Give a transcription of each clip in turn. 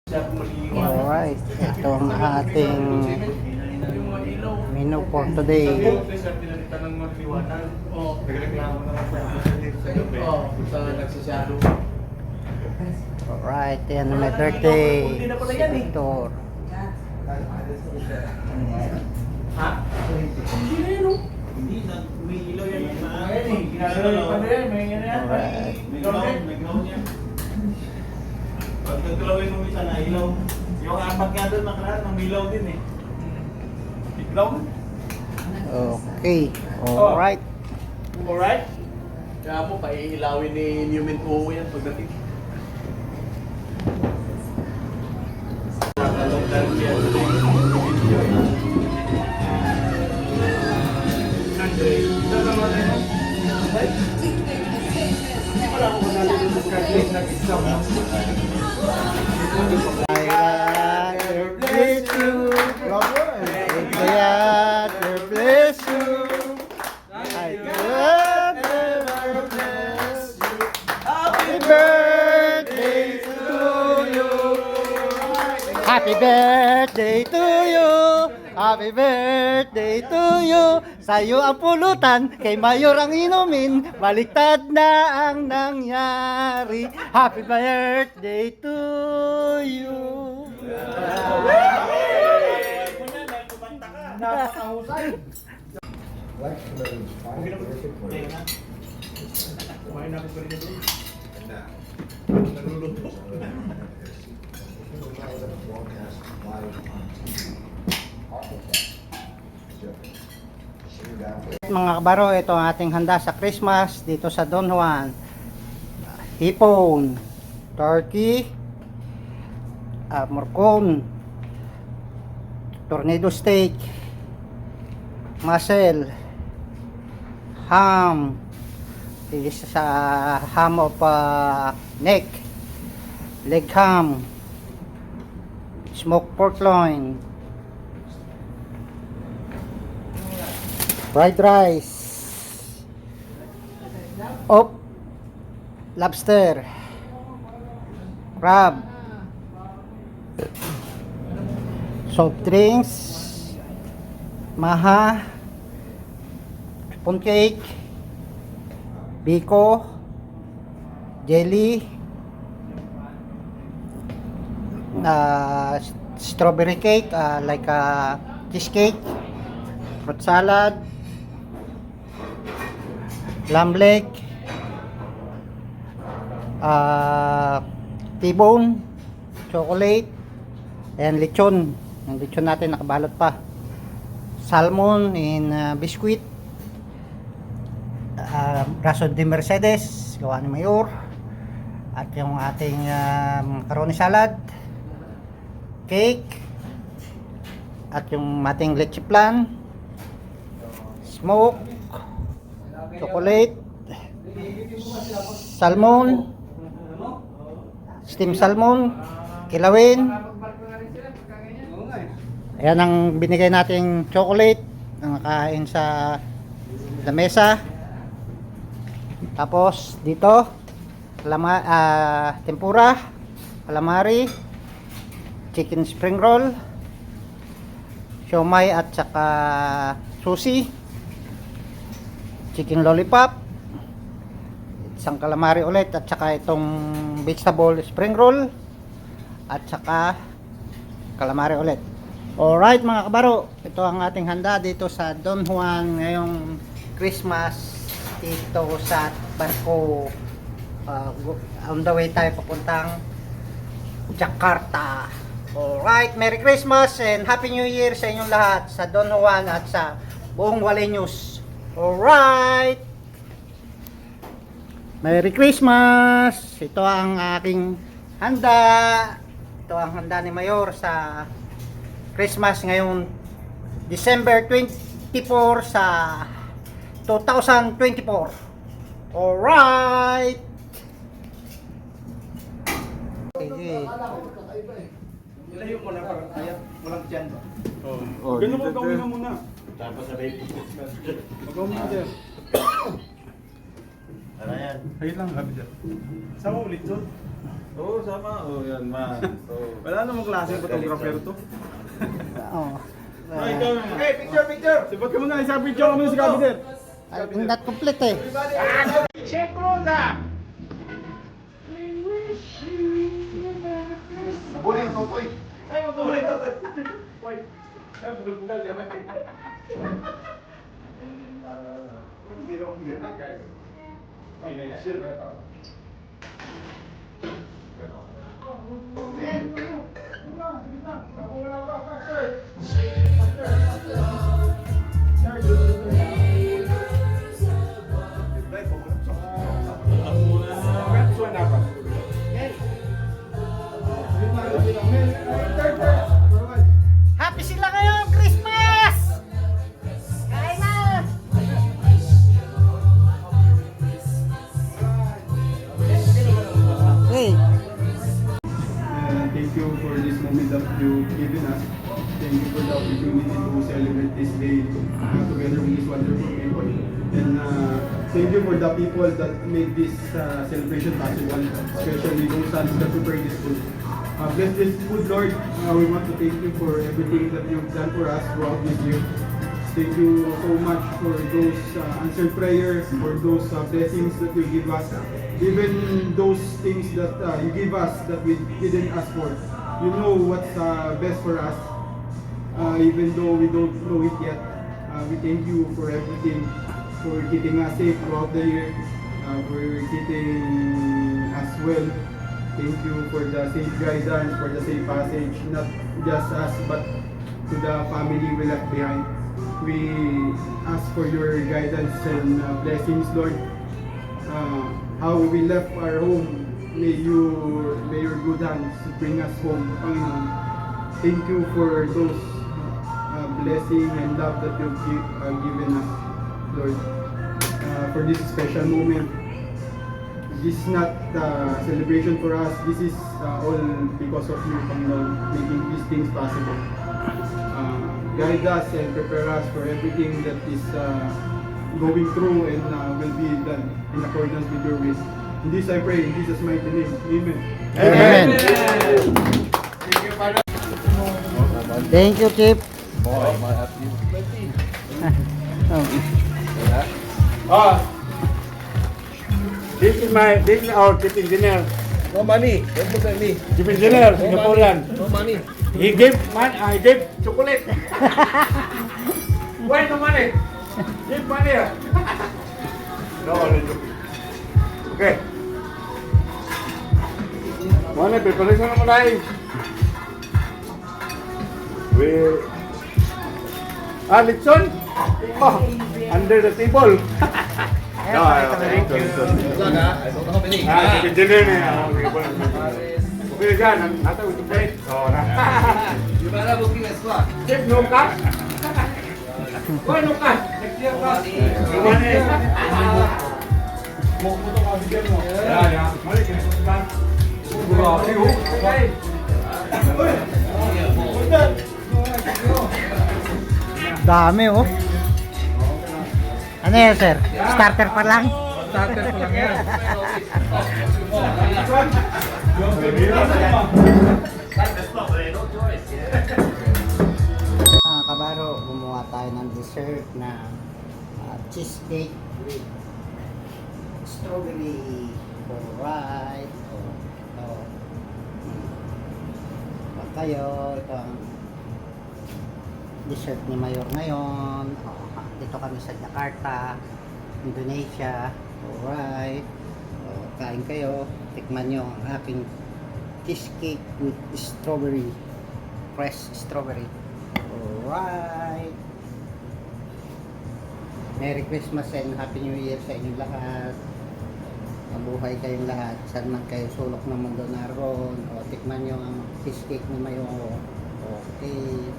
Alright, ito ang ating menu for today. Alright, yan my birthday. Si Victor. Ha? Hindi na yun, oh. Hindi na, may ilaw yan. May ground yan. Pag nagkulawin mo isa na ilaw. Yung apat nga doon nakaraan, may ilaw din eh. Ilaw? Okay, alright. Alright? Kaya mo, paiilawin ni Newman Kuho yan pagdating. Happy birthday to you! Happy birthday to you! Sa'yo ang pulutan, kay Mayor ang inumin, baliktad na ang nangyari. Happy birthday to you! Napakahusay! Kumain natin pa rin ito. Naluluto. Mga kabaro, ito ang ating handa sa Christmas dito sa Don Juan. Hipon, turkey, morcon, tornado steak, mussel, ham. This is a ham of neck, leg ham, smoked pork loin, fried rice, lobster, crab, soft drinks, maha, spoon cake, biko, jelly, strawberry cake, like a cheesecake, fruit salad, lamb leg, T-bone, chocolate, and lechon. Ang lechon natin nakabalot pa. Salmon in biscuit, braso de Mercedes, gawa ni Mayor, at yung ating macaroni salad, cake, at yung ating leche flan, smoke, chocolate, salmon, steam salmon, kilawin. Ayan ang binigay nating chocolate na nakain sa lamesa. Tapos dito tempura, calamari, chicken spring roll, siomai at saka sushi, chicken lollipop, isang calamari ulit, at saka itong vegetable spring roll, at saka calamari ulit. Alright mga kabaro, ito ang ating handa dito sa Don Juan ngayong Christmas dito sa barko. On the way tayo papuntang Jakarta. Alright, Merry Christmas and Happy New Year sa inyong lahat sa Don Juan at sa buong Waleños. Alright, Merry Christmas. Ito ang aking handa. Ito ang handa ni Mayor sa Christmas ngayong December 24 sa 2024. Alright. Sige. Ilayo mo na para kaya walang tiyan ba? Oh, ganun mo gawin na muna. Tapos sabay po. Magawin mo dyan. Ano yan? Ayun lang, habi dyan. Saan mo ulit doon? Oo, sama. Oo, yan, man. Oo. Wala namang klaseng photographer to. Oo. Ah, ikaw naman. Okay, picture! Sipat ka muna, isang picture kami sa cabinet. Not complete eh. Check Rosa! Mabuling ko, boy. Ay, mabuling ko. Boy. Ay, mabuling ko. Happy sila ngayon! Christmas! Kain na! Hey! Thank you for this moment that you've given us. Thank you for the opportunity to celebrate this day together with these wonderful people. And thank you for the people that made this celebration possible, especially those sons that prepared this food. Bless this food, Lord. We want to thank you for everything that you've done for us throughout this year. Thank you so much for those answered prayers, for those blessings that you give us, even those things that you give us that we didn't ask for. You know what's best for us, even though we don't know it yet. We thank you for everything, for keeping us safe throughout the year, for keeping us well. Thank you for the safe guidance, for the safe passage, not just us, but to the family we left behind. We ask for your guidance and blessings, Lord. How we left our home, may your good hands bring us home, Panginoon. Thank you for those blessing and love that you've given us, Lord, for this special moment. This is not a celebration for us. This is all because of you, Panginoon, making these things possible. Guide us and prepare us for everything that is going through and will be done in accordance with your will. In this I pray, in Jesus' mighty name. Amen. Amen. Thank you, Chief. This is our chief engineer. No money. Don't put on me. Chief engineer, Singaporean. No money. He gave chocolate. Why no money? Give money. No, okay. Mana preparation naman tayo. Litson? Oh, under the table. No, thank you. Wala na. I don't know how many. Chief engineer na. Okay dyan, nata with the plate. Oh, na. You better booking as well. Chip, no cut. Why no cut? Next year cut. No money. Mo to ka bigyan mo. Yeah. Mali ka cut. Grabe oh. Okay. Dami oh. Ano yan, sir? Starter pa lang? Starter ko lang yan. Mga kabaro, gumawa tayo ng dessert na cheesecake with strawberry. Alright. Pag kayo, ito ang dessert ni Mayor ngayon. Dito kami sa Jakarta, Indonesia. Alright. Kain kayo. Tikman nyo ang aking cheesecake with strawberry. Fresh strawberry. Alright. Merry Christmas and Happy New Year sa inyong lahat. Mabuhay kayong lahat. Saan man kayo sulok ng mundo naroon. O tikman nyo ang cheesecake ni Mayo. Okay.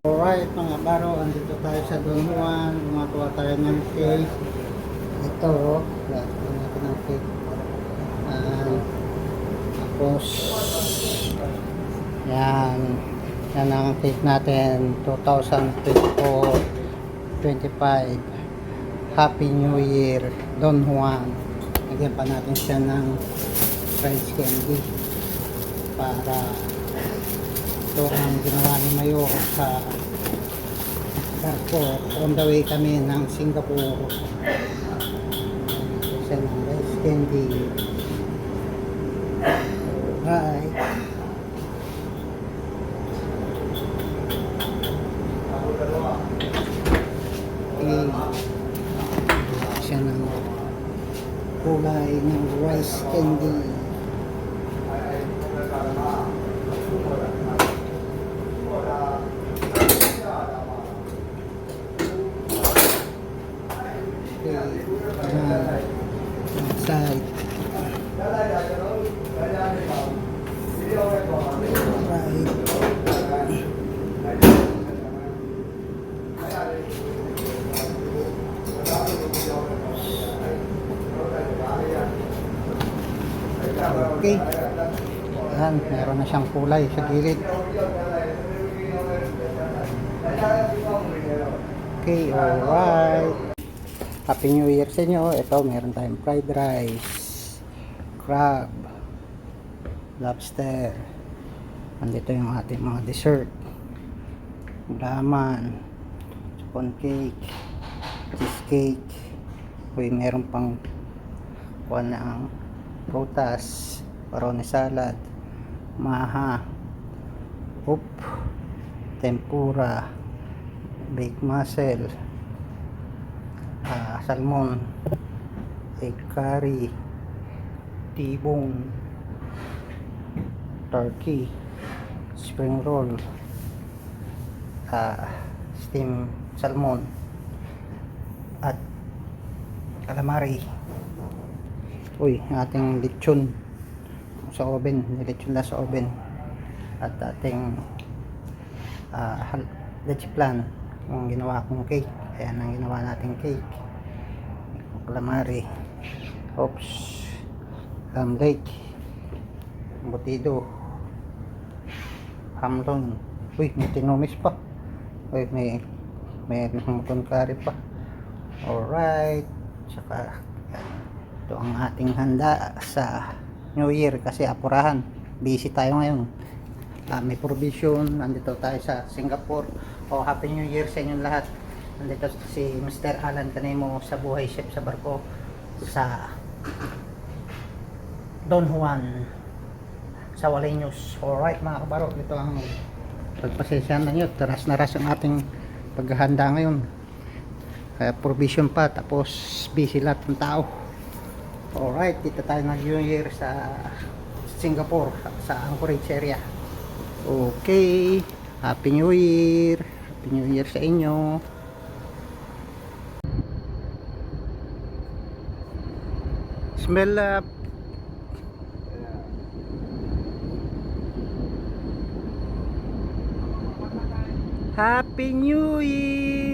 Alright mga baro, andito tayo sa Don Juan. Gumagawa tayo ng cake. Ito, lahat natin ng cake. Tapos, yan. Yan ang cake natin. 2024-25. Happy New Year, Don Juan. Lagyan pa natin siya ng rice candy para ito ang ginawa ni Mayo sa barko. On the way kami ng Singapore. Siya ng rice candy. Right. Siya ng kulay ng rice candy. Side. Okay. Yan, meron na siyang kulay sa gilid. Okay, alright. Happy New Year sa inyo. Ito, meron tayong fried rice, crab, lobster. Andito yung ating mga dessert. Laman, spoon cake, cheesecake. Uy, meron pang kuha na ang prutas, parone salad, maha, tempura, baked mussel, salmon, egg curry, tibong, turkey, spring roll, steam salmon, at calamari. Uy, ating lechon sa oven, nilechon na sa oven. At ating leche plan, yung ginawa kong cake. Ayan ang ginawa nating cake. Calamari, ham lake, embutido, hamlon. Uy, may tinomis pa. Uy, may muton curry pa. Alright. Tsaka ito ang ating handa sa New Year kasi apurahan. Busy tayo ngayon. May provision. Nandito tayo sa Singapore. Happy New Year sa inyong lahat. Nandito si Mr. Alan Canemo sa Buhay Chef sa barko sa Don Juan sa Waleños. Alright mga kabaro, ito ang pagpasensyahan na nyo. Taras na ras ang ating paghahanda ngayon. Provision pa, tapos busy lahat ng tao. Alright, dito tayo ng New Year sa Singapore, sa Anchorage area. Okay, Happy New Year. Happy New Year sa inyo. Smell up. Happy New Year.